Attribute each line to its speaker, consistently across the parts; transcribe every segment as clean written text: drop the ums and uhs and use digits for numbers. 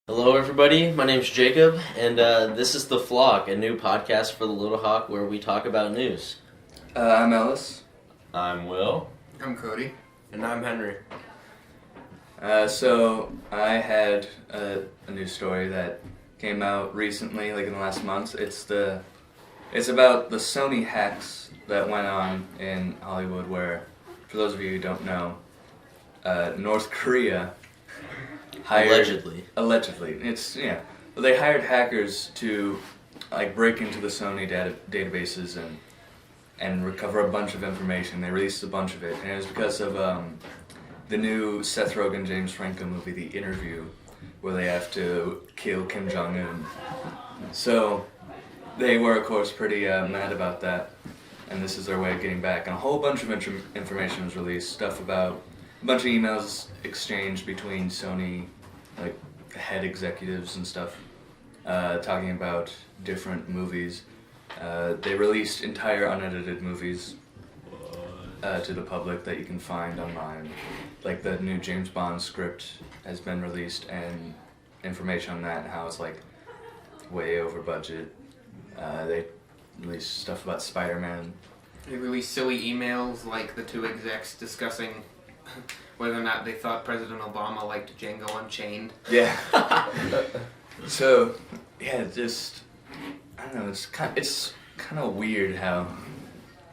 Speaker 1: Hello, everybody. My name's Jacob, and this is The Flock, a new podcast for the Little Hawk where we talk about news.
Speaker 2: I'm Ellis.
Speaker 3: I'm Will.
Speaker 4: I'm Cody.
Speaker 5: And I'm Henry.
Speaker 2: So I had a new story that came out recently, like in the last month. It's about the Sony Hacks that went on in Hollywood, where, for those of you who don't know, North Korea hired... Allegedly. They hired hackers to break into the Sony databases and recover a bunch of information. They released a bunch of it, and it was because of the new Seth Rogen, James Franco movie, The Interview, where they have to kill Kim Jong-un. So they were, of course, pretty mad about that, and this is their way of getting back. And a whole bunch of information was released, stuff about a bunch of emails exchanged between Sony, head executives and stuff, talking about different movies. They released entire unedited movies to the public that you can find online. Like the new James Bond script has been released, and information on that and how it's way over budget. They released stuff about SpiderMan.
Speaker 4: They released silly emails like the two execs discussing whether or not they thought President Obama liked Django Unchained.
Speaker 2: Yeah. So, yeah, I don't know, it's kind of weird how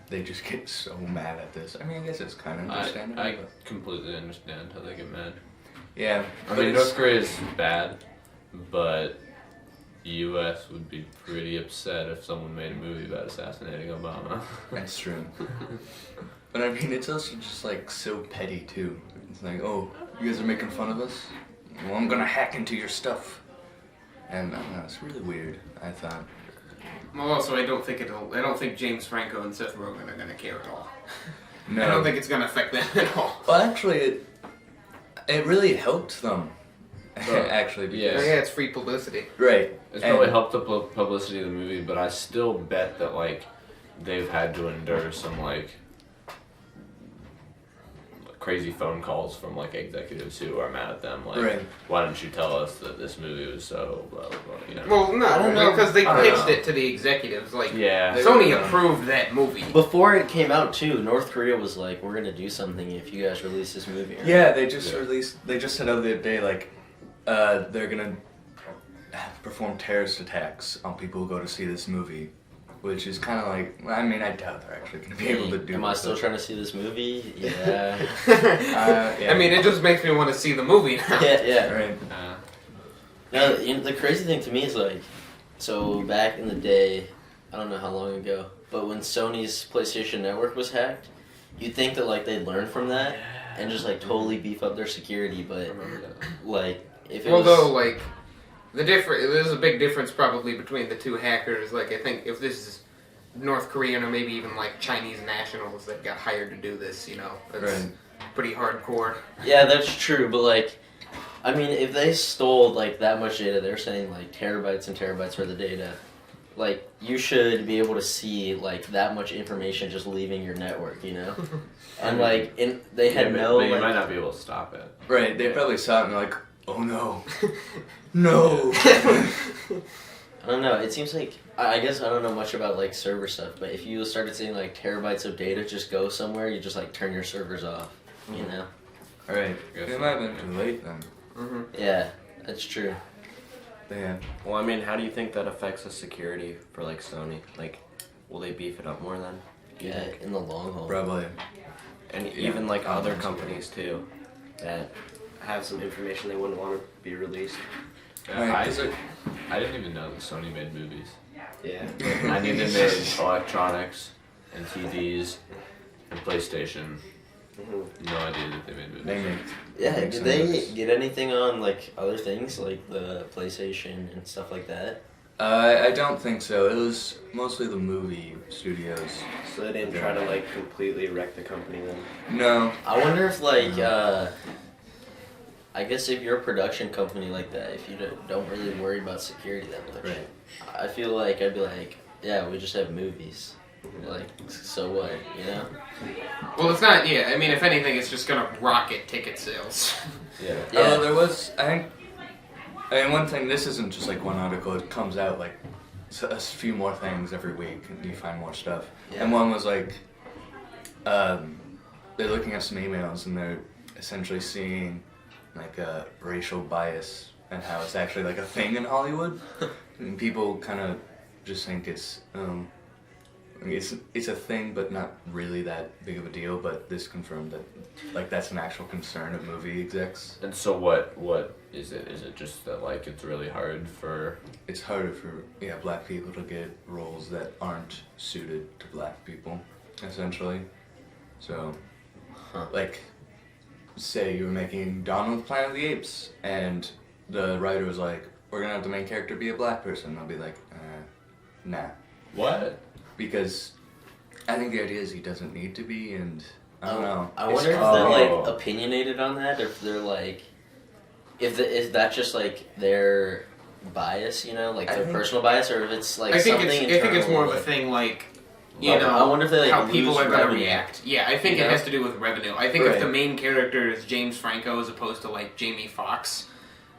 Speaker 2: they just get so mad at this. I mean, I guess it's kind of understandable.
Speaker 3: I completely understand how they get mad.
Speaker 2: Yeah.
Speaker 3: I mean, North Korea is bad, but the U.S. would be pretty upset if someone made a movie about assassinating Obama.
Speaker 2: That's true. But I mean, it's also just so petty too. It's oh, you guys are making fun of us? Well, I'm gonna hack into your stuff. And I don't know, it's really weird, I thought.
Speaker 4: Well, also, I don't think James Franco and Seth Rogen are gonna care at all.
Speaker 2: No.
Speaker 4: I don't think it's gonna affect them at all.
Speaker 2: Well, actually, it really helped them. Actually, because
Speaker 4: yeah, it's free publicity.
Speaker 2: Right.
Speaker 3: It's probably helped the publicity of the movie, but I still bet that they've had to endure some crazy phone calls from executives who are mad at them.
Speaker 2: Right.
Speaker 3: Why didn't you tell us that this movie was so blah blah blah? You know.
Speaker 4: Well, no, because they pitched it to the executives.
Speaker 3: Yeah.
Speaker 4: Sony approved that movie.
Speaker 1: Before it came out, too, North Korea was like, we're going to do something if you guys release this movie. Right?
Speaker 2: Yeah, they just said the other day, they're gonna perform terrorist attacks on people who go to see this movie. Which is kind of I mean, I doubt they're actually going to be able to do it.
Speaker 1: Am I still trying to see this movie? Yeah.
Speaker 4: Yeah. I mean, it just makes me want to see the movie now.
Speaker 1: Yeah.
Speaker 2: Right.
Speaker 1: Now, the crazy thing to me is so back in the day, I don't know how long ago, but when Sony's PlayStation Network was hacked, you'd think that they'd learn from that and just totally beef up their security, but if it was...
Speaker 4: There's a big difference probably between the two hackers. I think if this is North Korean or maybe even Chinese nationals that got hired to do this, that's
Speaker 2: right.
Speaker 4: Pretty hardcore.
Speaker 1: Yeah, that's true, but I mean, if they stole that much data, they're saying terabytes and terabytes worth of data. You should be able to see that much information just leaving your network, And they had no.
Speaker 3: But you might not be able to stop it.
Speaker 2: Right. They probably saw it and they're oh no. No.
Speaker 1: I don't know. It seems I guess I don't know much about server stuff, but if you started seeing terabytes of data just go somewhere, you just turn your servers off,
Speaker 2: All right. It might have been too late then.
Speaker 4: Mm-hmm.
Speaker 1: Yeah, that's true.
Speaker 2: Yeah.
Speaker 5: Well, I mean, how do you think that affects the security for Sony? Will they beef it up more then?
Speaker 1: Yeah, in the long haul.
Speaker 2: Probably.
Speaker 5: And even other companies too, that have some information they wouldn't want to be released.
Speaker 3: I didn't even know that Sony made movies.
Speaker 5: Yeah.
Speaker 3: I knew they made electronics and TVs and PlayStation.
Speaker 5: Mm-hmm.
Speaker 3: No idea that they made movies.
Speaker 2: They make.
Speaker 1: Yeah, did they get anything on other things the PlayStation and stuff like that?
Speaker 2: I don't think so. It was mostly the movie studios.
Speaker 5: So they didn't try to completely wreck the company then?
Speaker 2: No.
Speaker 1: I wonder if I guess if you're a production company like that, if you don't really worry about security that much,
Speaker 2: Right.
Speaker 1: I feel I'd be yeah, we just have movies. So what,
Speaker 4: Well, it's not, yeah, I mean, if anything, it's just gonna rocket ticket sales.
Speaker 3: Yeah.
Speaker 2: Although there was, I think, I mean, one thing, this isn't just like one article, it comes out like a few more things every week and you find more stuff.
Speaker 1: Yeah.
Speaker 2: And one was like, they're looking at some emails and they're essentially seeing like a racial bias and how it's actually like a thing in Hollywood. And people kind of just think it's a thing, but not really that big of a deal. But this confirmed that like that's an actual concern of movie execs.
Speaker 3: And so what is it? Is it just that like it's really hard for?
Speaker 2: It's harder for black people to get roles that aren't suited to black people, essentially. So, like, say you were making Donald Planet of the Apes, and the writer was like, "We're gonna have the main character be a black person." I'll be like, "Nah,"
Speaker 3: What?
Speaker 2: because I think the idea is he doesn't need to be, and I don't know.
Speaker 1: I
Speaker 2: It's
Speaker 1: wonder if
Speaker 2: hard.
Speaker 1: they're like opinionated on that, or if they're like, is that just like their bias, like
Speaker 2: I
Speaker 1: their
Speaker 2: think-
Speaker 1: personal bias, or if it's like
Speaker 4: I think
Speaker 1: something
Speaker 4: it's
Speaker 1: internal,
Speaker 4: more of a
Speaker 1: like-
Speaker 4: thing like
Speaker 1: I wonder if they like
Speaker 4: how
Speaker 1: lose
Speaker 4: people are going to
Speaker 1: revenue.
Speaker 4: react. Yeah, I think
Speaker 1: You
Speaker 4: it
Speaker 1: know?
Speaker 4: has to do with revenue. I think if
Speaker 1: Right.
Speaker 4: the main character is James Franco as opposed to like Jamie Foxx,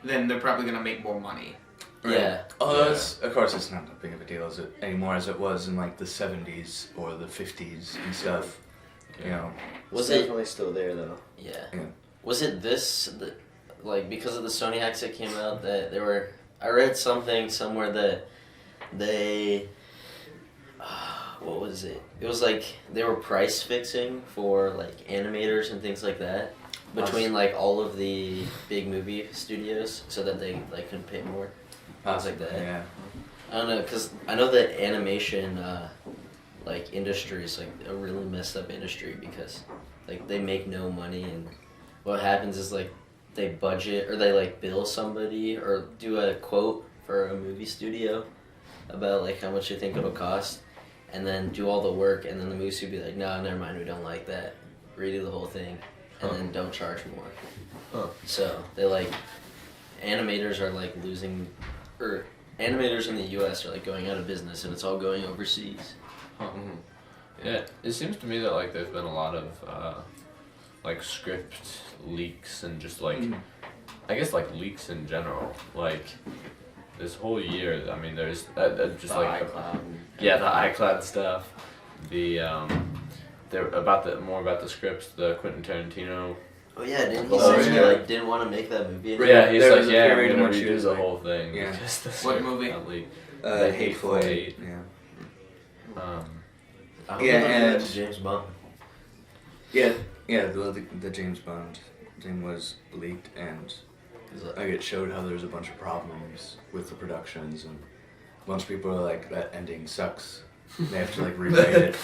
Speaker 4: then they're probably going to make more money.
Speaker 1: Yeah.
Speaker 2: Oh,
Speaker 3: Yeah.
Speaker 2: that's, of course, it's not that big of a deal anymore as it was in like the 70s or the 50s and stuff. You know,
Speaker 1: Was
Speaker 5: it's
Speaker 1: it?
Speaker 5: definitely still there though.
Speaker 1: Yeah.
Speaker 2: Yeah.
Speaker 1: Was it like because of the Sony Hacks that came out that there were? I read something somewhere that they. What was it? It was like they were price fixing for like animators and things like that between like all of the big movie studios so that they like could pay more. Things like that.
Speaker 2: Yeah.
Speaker 1: I don't know, because I know that animation like industry is like a really messed up industry because like they make no money, and what happens is like they budget or they like bill somebody or do a quote for a movie studio about like how much they think it'll cost, and then do all the work, and then the movie studio be like, no, never mind, we don't like that, redo the whole thing, and then don't charge more.
Speaker 3: Huh.
Speaker 1: So they like animators are like losing, or animators in the U.S. are like going out of business, and it's all going overseas.
Speaker 3: Huh. Yeah, it seems to me that like there's been a lot of like script leaks and just like I guess like leaks in general. Like this whole year, I mean, there's just
Speaker 5: The
Speaker 3: like
Speaker 5: iCloud.
Speaker 3: the iCloud stuff. The they're more about the scripts. The Quentin Tarantino.
Speaker 1: Oh yeah, didn't he
Speaker 2: Oh,
Speaker 1: say
Speaker 2: yeah.
Speaker 1: he like didn't want to make that movie anymore?
Speaker 3: Yeah, he's
Speaker 2: There
Speaker 3: like,
Speaker 2: was a
Speaker 3: yeah,
Speaker 2: period
Speaker 3: I'm
Speaker 2: in
Speaker 3: gonna
Speaker 2: which he
Speaker 3: redo
Speaker 2: was
Speaker 3: the
Speaker 2: like-
Speaker 3: whole thing.
Speaker 2: yeah.
Speaker 3: Because the
Speaker 4: What
Speaker 3: script
Speaker 4: movie?
Speaker 3: got leaked.
Speaker 2: The
Speaker 3: Hateful Eight.
Speaker 2: Yeah.
Speaker 1: I hope
Speaker 2: Yeah,
Speaker 1: they don't do that
Speaker 2: and-
Speaker 1: to James Bond.
Speaker 2: Yeah. The James Bond thing was leaked, and like it showed how there's a bunch of problems with the productions, and a bunch of people are like, that ending sucks. They have to like rewrite it.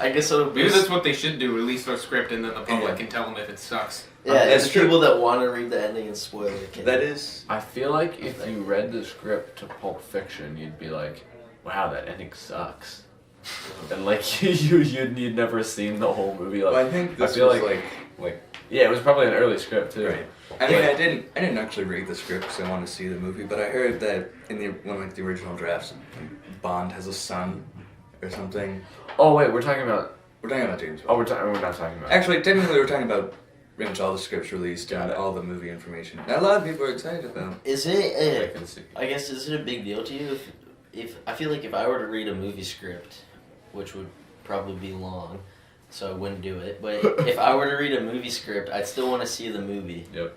Speaker 1: I guess it'll be.
Speaker 4: Maybe that's what they should do: release their script, and then the public
Speaker 2: Yeah.
Speaker 4: can tell them if it sucks.
Speaker 1: Yeah,
Speaker 2: That's
Speaker 1: it's
Speaker 2: true.
Speaker 1: people that want to read the ending and spoil it. Can.
Speaker 2: That is.
Speaker 3: I feel like if you read the script to Pulp Fiction, you'd be like, "Wow, that ending sucks," and like you'd never seen the whole movie. Like,
Speaker 2: Well, I think this
Speaker 3: feel
Speaker 2: was
Speaker 3: like yeah, it was probably an early script too.
Speaker 2: right. I mean, I didn't actually read the script because I wanted to see the movie, but I heard that in one of the original drafts, Bond has a son or something.
Speaker 3: Oh wait, we're talking about.
Speaker 2: We're talking about James Bond.
Speaker 3: Oh, we're not talking about.
Speaker 2: Actually, technically, we're talking about pretty much all the scripts released
Speaker 3: Got
Speaker 2: and
Speaker 3: it.
Speaker 2: all the movie information. And a lot of people are excited about.
Speaker 1: Is
Speaker 3: I
Speaker 1: it?
Speaker 3: can see.
Speaker 1: I guess is it a big deal to you if I feel like if I were to read a movie script, which would probably be long, so I wouldn't do it. But if I were to read a movie script, I'd still want to see the movie.
Speaker 3: Yep.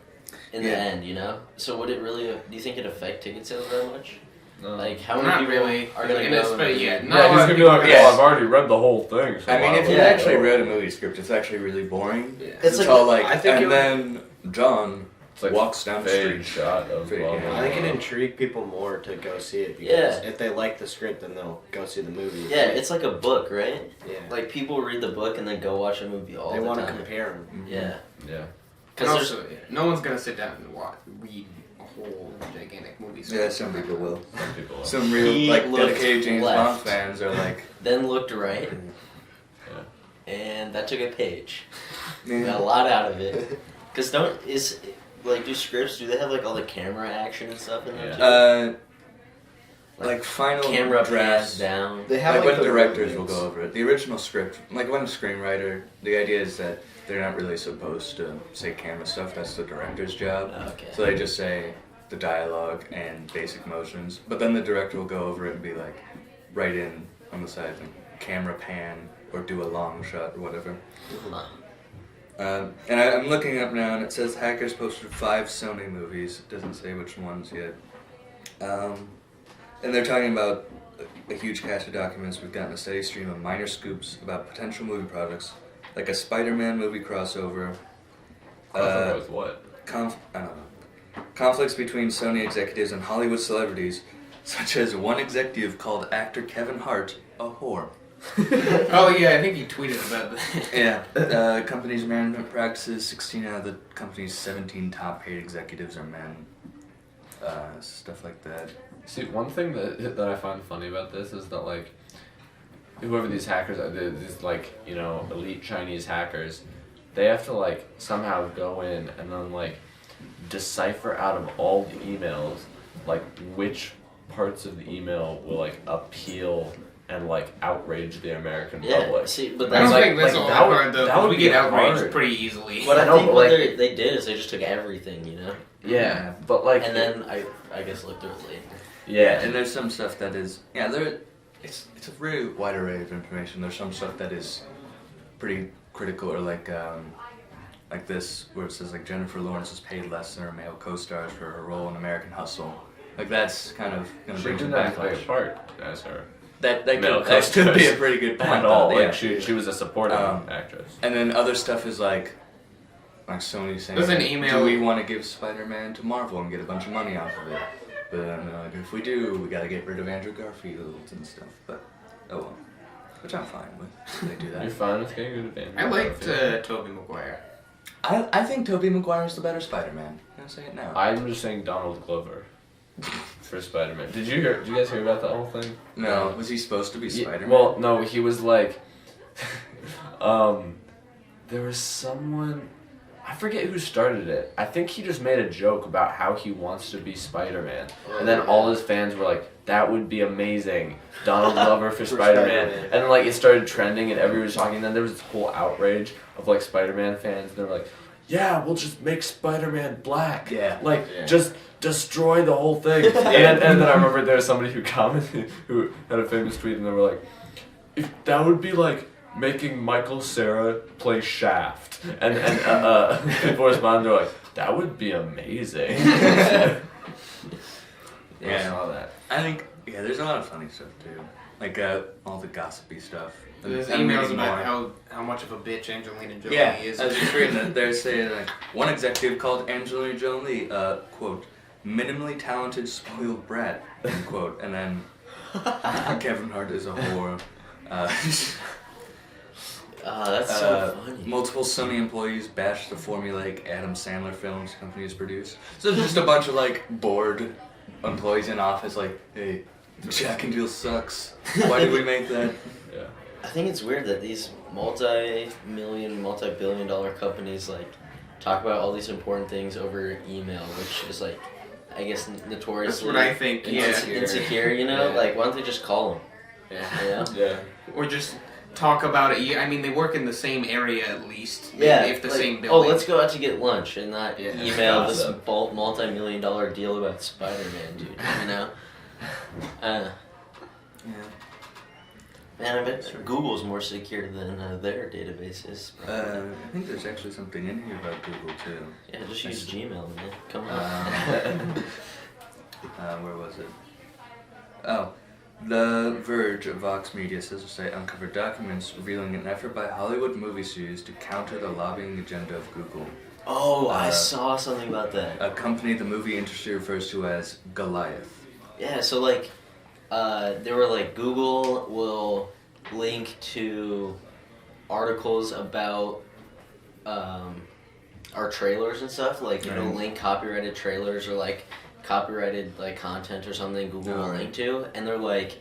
Speaker 1: In the
Speaker 2: Yeah.
Speaker 1: end, So would it really? Do you think it affect ticket sales very much?
Speaker 3: No.
Speaker 1: Like how many
Speaker 4: Not
Speaker 1: people
Speaker 4: really.
Speaker 1: are gonna
Speaker 4: And
Speaker 1: go?
Speaker 4: it's- but
Speaker 1: and-
Speaker 4: yeah,
Speaker 3: yeah,
Speaker 4: not a lot
Speaker 3: he's
Speaker 4: of
Speaker 3: gonna be
Speaker 4: people
Speaker 3: like,
Speaker 4: are-
Speaker 3: "Well, I've already read the whole thing." So
Speaker 2: I mean,
Speaker 3: why
Speaker 2: if you
Speaker 3: would I
Speaker 2: actually
Speaker 3: go?"
Speaker 2: read a movie script, it's actually really boring.
Speaker 4: Yeah.
Speaker 1: It's like-
Speaker 2: all like,
Speaker 5: I think
Speaker 2: and
Speaker 5: it would-
Speaker 2: then John
Speaker 3: It's like
Speaker 2: walks down the
Speaker 3: fade
Speaker 2: street.
Speaker 3: shot of
Speaker 2: Fade,
Speaker 3: blah,
Speaker 2: yeah.
Speaker 3: blah,
Speaker 5: I think it
Speaker 3: blah.
Speaker 5: intrigue people more to go see it because
Speaker 1: Yeah.
Speaker 5: if they like the script, then they'll go see the movie.
Speaker 1: Yeah, it's like a book, right?
Speaker 5: Yeah.
Speaker 1: Like people read the book and then go watch a movie all
Speaker 5: They
Speaker 1: the
Speaker 5: want to
Speaker 1: time.
Speaker 5: compare them.
Speaker 1: Yeah,
Speaker 3: Yeah.
Speaker 4: And
Speaker 1: because there's
Speaker 4: also, no one's gonna sit down and read a whole gigantic movie.
Speaker 2: Yeah, some people will.
Speaker 3: Some people.
Speaker 2: Some real
Speaker 1: He
Speaker 2: like
Speaker 1: looked
Speaker 2: dedicated James
Speaker 1: left.
Speaker 2: Bond fans are like,
Speaker 1: then looked right,
Speaker 3: Yeah.
Speaker 1: and that took a page. Got a
Speaker 2: yeah.
Speaker 1: lot out of it. Cause do scripts? Do they have like all the camera action and stuff in them?
Speaker 3: Yeah.
Speaker 1: Too?
Speaker 2: Like final
Speaker 1: Camera
Speaker 2: drafts.
Speaker 1: pans down.
Speaker 5: They have
Speaker 2: Like when
Speaker 5: the
Speaker 2: directors will
Speaker 5: roommates.
Speaker 2: go over it. The original script, like when a screenwriter, the idea is that they're not really supposed to say camera stuff. That's the director's job.
Speaker 1: Okay.
Speaker 2: So they just say the dialogue and basic motions. But then the director will go over it and be like, write in on the side, like, camera pan or do a long shot or whatever. And I'm looking up now, and it says hackers posted 5 Sony movies. It doesn't say which ones yet. And they're talking about a huge cache of documents. We've gotten a steady stream of minor scoops about potential movie projects, like a SpiderMan movie crossover.
Speaker 3: Crossover with what?
Speaker 2: I don't know. Conflicts between Sony executives and Hollywood celebrities, such as one executive called actor Kevin Hart a whore.
Speaker 4: Oh yeah, I think you tweeted about that.
Speaker 2: Yeah. Company's management practices, 16 out of the company's 17 top paid executives are men. Stuff like that.
Speaker 3: See, one thing that I find funny about this is that, like, whoever these hackers are, these, like, you know, elite Chinese hackers, they have to, like, somehow go in and then, like, decipher out of all the emails, like, which parts of the email will, like, appeal and, like, outrage the American public.
Speaker 1: See, but
Speaker 4: I don't
Speaker 1: that's
Speaker 4: think that's all that hard though, because we get outraged pretty easily.
Speaker 1: what I
Speaker 3: know,
Speaker 1: think
Speaker 3: but,
Speaker 1: what
Speaker 3: like-
Speaker 1: they did is they just took everything, you know,
Speaker 3: Yeah, but, like...
Speaker 1: and then I guess looked through it later.
Speaker 3: Yeah,
Speaker 2: And there's some stuff that is, it's a very wide array of information. There's some stuff that is pretty critical, or like this, where it says like Jennifer Lawrence is paid less than her male co-stars for her role in American Hustle. Like that's kind of gonna
Speaker 3: she
Speaker 2: bring some
Speaker 3: did not play a
Speaker 2: backlash.
Speaker 3: part as her.
Speaker 2: That
Speaker 3: Male
Speaker 2: could be
Speaker 3: co-stars.
Speaker 2: a pretty good point.
Speaker 3: At all,
Speaker 2: though,
Speaker 3: like,
Speaker 2: yeah.
Speaker 3: she was a supporting
Speaker 2: Um,
Speaker 3: actress.
Speaker 2: And then other stuff is like Sony saying,
Speaker 4: There's an
Speaker 2: like,
Speaker 4: email-
Speaker 2: do we want to give Spider-Man to Marvel and get a bunch of money off of it? But like, if we do, we gotta get rid of Andrew Garfield and stuff. But oh well, which I'm fine with. If they do
Speaker 3: You're
Speaker 2: that.
Speaker 3: fine with getting rid of Andrew
Speaker 4: I liked
Speaker 3: Garfield?
Speaker 4: Tobey Maguire.
Speaker 2: I think Tobey Maguire is the better Spider-Man. I'm say it now.
Speaker 3: I'm just saying Donald Glover for Spider-Man. Did you guys hear about that whole thing?
Speaker 2: No, was he supposed to be
Speaker 3: Yeah,
Speaker 2: Spider-Man?
Speaker 3: well, no, he was like, there was someone, I forget who started it. I think he just made a joke about how he wants to be Spider-Man, and then all his fans were like, "That would be amazing, Donald Glover for Spider-Man."
Speaker 1: Spider-Man.
Speaker 3: And then like it started trending, and everyone was talking. And then there was this whole outrage of like Spider-Man fans. And they were like, "Yeah, we'll just make Spider-Man black.
Speaker 2: Yeah.
Speaker 3: Like
Speaker 1: Yeah.
Speaker 3: just destroy the whole thing." and then I remember there was somebody who commented, who had a famous tweet, and they were like, "If that would be like making Michael Cera play Shaft," and people responded, they're like, "That would be amazing." I
Speaker 2: Yeah.
Speaker 3: saw that.
Speaker 2: I think there's a lot of funny stuff too, like all the gossipy stuff.
Speaker 4: There's
Speaker 2: I'm
Speaker 4: emails
Speaker 2: reading
Speaker 4: about
Speaker 2: more.
Speaker 4: how much of a bitch Angelina Jolie
Speaker 2: Yeah,
Speaker 4: is.
Speaker 2: I was just reading that they're saying like one executive called Angelina Jolie, quote, minimally talented spoiled brat, end quote, and then Kevin Hart is a whore.
Speaker 1: That's so funny.
Speaker 2: Multiple Sony employees bashed the formulaic Adam Sandler films the company has produced. So it's just a bunch of like bored employees in office like, hey, Jack and Jill sucks. Why did we make that?
Speaker 3: Yeah.
Speaker 1: I think it's weird that these multi-million, multi-billion-dollar companies like talk about all these important things over email, which is like, I guess notoriously
Speaker 4: That's what I think. Yeah.
Speaker 1: insecure. You know,
Speaker 3: Yeah.
Speaker 1: like why don't they just call them?
Speaker 3: Yeah.
Speaker 1: You know?
Speaker 3: Yeah.
Speaker 4: Or just talk about it. I mean, they work in the same area at least.
Speaker 1: Yeah,
Speaker 4: If the
Speaker 1: like,
Speaker 4: same
Speaker 1: oh,
Speaker 4: building.
Speaker 1: let's go out to get lunch and not
Speaker 3: Yeah.
Speaker 1: email this
Speaker 3: Gossip.
Speaker 1: multi-million-dollar deal about Spider-Man, dude. You know?
Speaker 4: Yeah.
Speaker 1: Man, I bet Google's more secure than their databases.
Speaker 2: I think there's actually something in here about Google too.
Speaker 1: Yeah, just use Gmail, man. Come on.
Speaker 2: Where was it? Oh, The Verge of Vox Media says the site uncovered documents revealing an effort by Hollywood movie studios to counter the lobbying agenda of Google,
Speaker 1: Oh, I
Speaker 2: Uh,
Speaker 1: saw something about that.
Speaker 2: a company the movie industry refers to as Goliath.
Speaker 1: Yeah, so like, they were like, Google will link to articles about our trailers and stuff. Like,
Speaker 2: Right.
Speaker 1: link copyrighted trailers or like copyrighted like content or something Google will
Speaker 2: Alright.
Speaker 1: link to, and they're like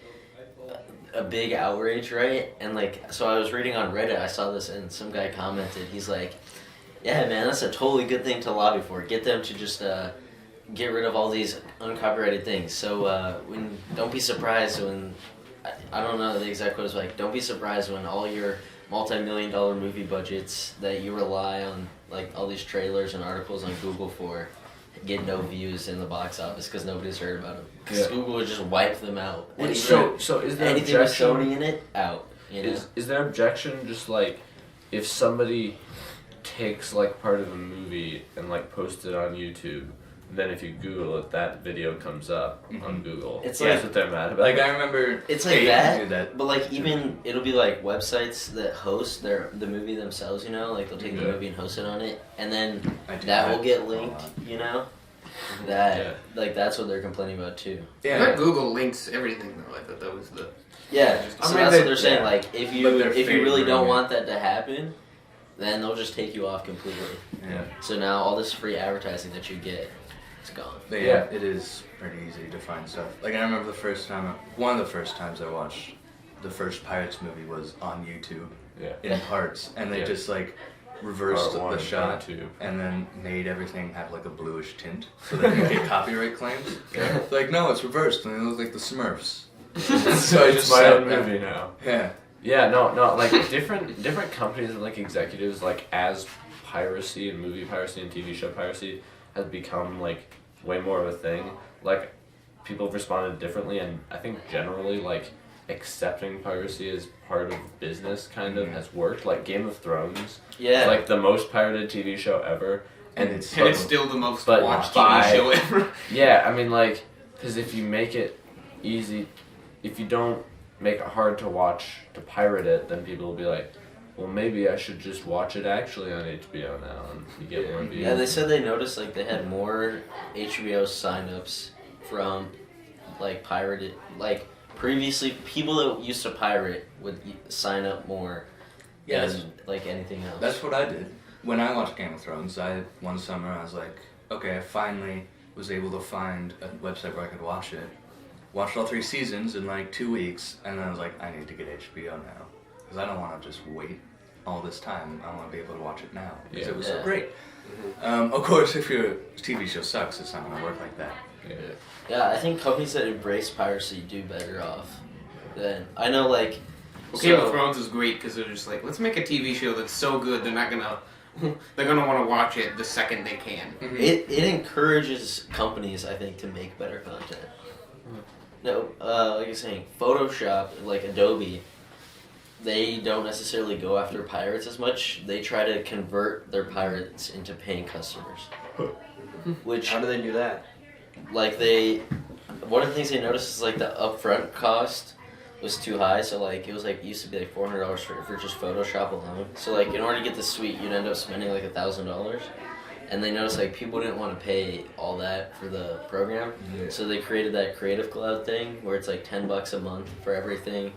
Speaker 1: a big outrage, right? And like, so I was reading on Reddit, I saw this, and some guy commented, he's like, "Yeah, man, that's a totally good thing to lobby for. Get them to just get rid of all these uncopyrighted things. So don't be surprised when I don't know the exact quote is like, don't be surprised when all your multi-million-dollar movie budgets that you rely on, like all these trailers and articles on Google for, get no views in the box office because nobody's heard about them. Because
Speaker 3: Yeah.
Speaker 1: Google would just wipe them out.
Speaker 3: So is there
Speaker 1: Anything with
Speaker 3: objection?
Speaker 1: Sony in it, out. You know?
Speaker 3: Is there objection just like if somebody takes like part of a movie and like posts it on YouTube, then if you Google it, that video comes up on Google.
Speaker 1: It's
Speaker 3: That's
Speaker 1: like-
Speaker 3: what they're mad about.
Speaker 2: Like I remember,
Speaker 1: It's like
Speaker 2: Kate did
Speaker 1: that, but like even it'll be like websites that host the movie themselves. You know, like they'll take the
Speaker 3: Yeah.
Speaker 1: movie and host it on it, and then
Speaker 2: I do
Speaker 1: that will get
Speaker 2: a
Speaker 1: linked.
Speaker 2: lot.
Speaker 1: You know, that
Speaker 3: Yeah.
Speaker 1: like that's what they're complaining about too.
Speaker 4: I
Speaker 2: Yeah.
Speaker 4: thought Google links everything though. I thought that was the.
Speaker 1: Yeah,
Speaker 4: I
Speaker 1: so
Speaker 4: mean,
Speaker 1: that's
Speaker 4: they-
Speaker 1: what they're saying.
Speaker 3: yeah.
Speaker 1: Like if
Speaker 2: But
Speaker 1: you
Speaker 2: they're
Speaker 1: if you really don't
Speaker 2: favoring
Speaker 1: want that to happen, then they'll just take you off completely.
Speaker 2: Yeah.
Speaker 1: So now all this free advertising that you get, it's gone.
Speaker 2: But
Speaker 3: Yeah.
Speaker 2: it is pretty easy to find stuff. Like I remember one of the first times I watched the first Pirates movie was on YouTube
Speaker 3: yeah.
Speaker 2: in parts, and they
Speaker 3: Yeah.
Speaker 2: just like reversed
Speaker 3: Part one,
Speaker 2: the
Speaker 3: part
Speaker 2: shot
Speaker 3: two.
Speaker 2: and then made everything have like a bluish tint so they could get copyright claims.
Speaker 3: Yeah.
Speaker 2: It's like no, it's reversed and it looks like the Smurfs.
Speaker 3: So
Speaker 2: I
Speaker 3: it's
Speaker 2: just
Speaker 3: my
Speaker 2: sat
Speaker 3: own
Speaker 2: down.
Speaker 3: movie now.
Speaker 2: Yeah.
Speaker 3: Yeah, no, like different companies and like executives, like as piracy and movie piracy and TV show piracy has become like way more of a thing. Like people have responded differently, and I think generally like accepting piracy as part of business kind of has worked. Like Game of Thrones,
Speaker 1: Yeah,
Speaker 3: is like the most pirated TV show ever,
Speaker 2: And
Speaker 3: and
Speaker 2: it's
Speaker 4: And it's still the most
Speaker 3: But
Speaker 4: watched
Speaker 3: by-
Speaker 4: TV show ever.
Speaker 3: yeah, I mean like because if you make it easy, if you don't make it hard to watch to pirate it, then people will be like, well, maybe I should just watch it actually on HBO now, and you get more views.
Speaker 1: yeah. They said they noticed like they had more HBO signups from like pirated like previously people that used to pirate would sign up more
Speaker 2: Yeah,
Speaker 1: than like anything else.
Speaker 2: That's what I did. When I watched Game of Thrones, one summer I was like, okay, I finally was able to find a website where I could watch it. Watched all 3 seasons in like 2 weeks, and then I was like, I need to get HBO now. Because I don't want to just wait all this time. I want to be able to watch it now. Because
Speaker 3: Yeah.
Speaker 2: it was
Speaker 1: Yeah.
Speaker 2: so great. Of course, if your TV show sucks, it's not going to work like that.
Speaker 3: Yeah.
Speaker 1: Yeah, I think companies that embrace piracy do better off. Than I know, like
Speaker 4: Well, Game
Speaker 1: so-
Speaker 4: of Thrones is great because they're just like, let's make a TV show that's so good they're not gonna, they're gonna want to watch it the second they can.
Speaker 1: It encourages companies, I think, to make better content. No, like you're saying, Photoshop, like Adobe, they don't necessarily go after pirates as much. They try to convert their pirates into paying customers. Which,
Speaker 5: How do they do that?
Speaker 1: like one of the things they noticed is like the upfront cost was too high. So like it was like it used to be like $400 for just Photoshop alone. So like in order to get the suite, you'd end up spending like $1,000. And they noticed like people didn't want to pay all that for the program, so they created that Creative Cloud thing where it's like $10 a month for everything,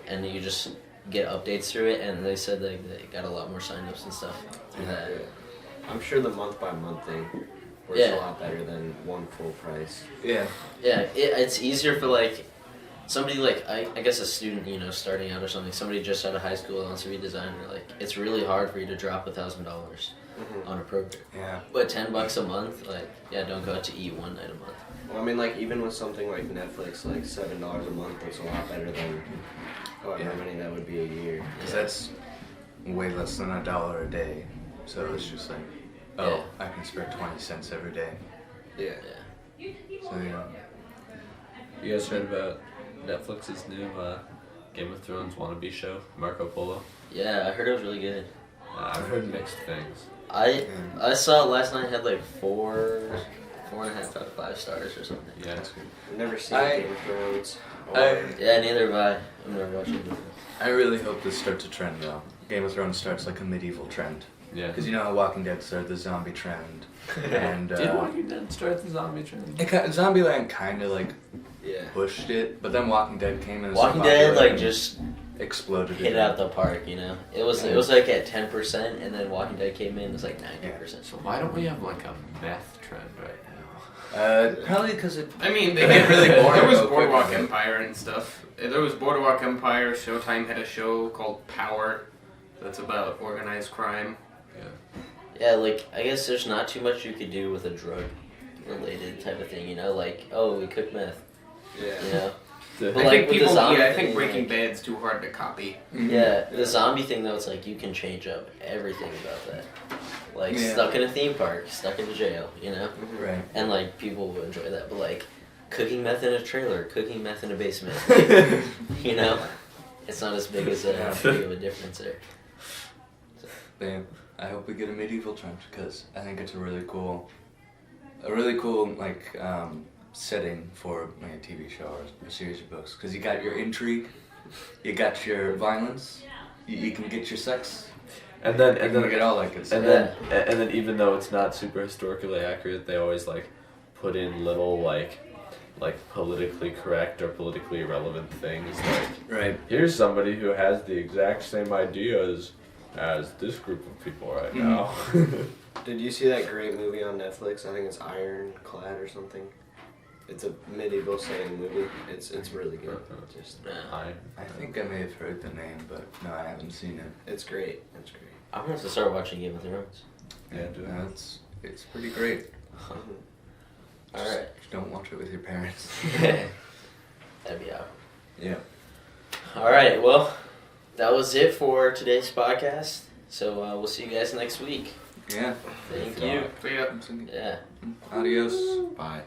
Speaker 1: and you just get updates through it. And they said they got a lot more signups and stuff through that.
Speaker 5: I'm sure the month by month thing works
Speaker 1: Yeah.
Speaker 5: a lot better than one full price.
Speaker 2: Yeah.
Speaker 1: Yeah, it's easier for like somebody like I guess a student, you know, starting out or something. Somebody just out of high school wants to be a designer. Like it's really hard for you to drop $1,000 on a program.
Speaker 2: Yeah.
Speaker 1: But $10 a month, like yeah, don't go out to eat one night a month.
Speaker 5: Well, I mean, like even with something like Netflix, like $7 a month, that's a lot better than however many that would be a year.
Speaker 2: Because that's way less than $1 a day. So it's just like, oh, I can spare 20 cents every day.
Speaker 5: Yeah.
Speaker 2: So yeah.
Speaker 3: You guys heard about Netflix's new Game of Thrones wannabe show, Marco Polo?
Speaker 1: Yeah, I heard it was really good.
Speaker 3: I've heard mixed things.
Speaker 1: I saw it last night. It had like 4.5 out of 5 stars or something.
Speaker 3: Yeah.
Speaker 5: I've never seen
Speaker 2: I-
Speaker 5: Game of Thrones.
Speaker 1: Yeah, neither have I. I've never watched it before.
Speaker 2: I really hope this starts a trend though. Game of Thrones starts like a medieval trend.
Speaker 3: Yeah.
Speaker 2: Because you know how Walking Dead started the zombie trend. And
Speaker 3: Did Walking Dead start the zombie trend?
Speaker 2: Zombieland kind of like
Speaker 5: Yeah.
Speaker 2: pushed it, but then Walking Dead came in.
Speaker 1: Walking Dead like just
Speaker 2: exploded.
Speaker 1: hit it out the park, you know. It was like at 10%, and then Walking Dead came in. It was like 90%.
Speaker 3: So why don't we have like a meth trend right now?
Speaker 2: Probably because it.
Speaker 4: I mean,
Speaker 2: They get really boring
Speaker 4: There was
Speaker 2: real quick,
Speaker 4: Boardwalk
Speaker 2: right?
Speaker 4: Empire and stuff. There was Boardwalk Empire. Showtime had a show called Power. That's about organized crime.
Speaker 1: Yeah, like I guess there's not too much you could do with a drug related type of thing, you know. Like, oh, we cook meth,
Speaker 5: Yeah.
Speaker 1: you know.
Speaker 3: The-
Speaker 1: But
Speaker 4: I
Speaker 1: like
Speaker 4: think
Speaker 1: with the zombie
Speaker 4: I think
Speaker 1: thing,
Speaker 4: Breaking
Speaker 1: like-
Speaker 4: Bad's too hard to copy.
Speaker 1: Yeah, the zombie thing though, it's like you can change up everything about that. Like
Speaker 2: Yeah.
Speaker 1: stuck in a theme park, stuck in jail, you know?
Speaker 2: Right.
Speaker 1: And like people will enjoy that. But like cooking meth in a trailer, cooking meth in a basement, you know? It's not as big as big of a difference there.
Speaker 2: Damn. I hope we get a medieval trench because I think it's a really cool like setting for like a TV show or a series of books. Because you got your intrigue, you got your violence, you can get your sex,
Speaker 3: And then
Speaker 2: you can get all that good
Speaker 3: and
Speaker 2: stuff.
Speaker 3: then even though it's not super historically accurate, they always like put in little like politically correct or politically irrelevant things like
Speaker 2: Right.
Speaker 3: here's somebody who has the exact same ideas as this group of people right now.
Speaker 5: Did you see that great movie on Netflix? I think it's Ironclad or something. It's a medieval setting movie. It's really good. Just
Speaker 2: I think I may have heard the name, but no, I haven't seen it.
Speaker 5: it's great. It's great.
Speaker 1: I'm gonna have to start watching Game of Thrones.
Speaker 3: Yeah, do it.
Speaker 2: No, it's pretty great.
Speaker 1: Alright.
Speaker 2: Just don't watch it with your parents.
Speaker 1: That'd be out.
Speaker 2: Yeah.
Speaker 1: Alright, well, that was it for today's podcast. So we'll see you guys next week.
Speaker 2: Yeah.
Speaker 1: Thank you.
Speaker 4: See ya.
Speaker 1: Yeah.
Speaker 2: Adios.
Speaker 5: Bye.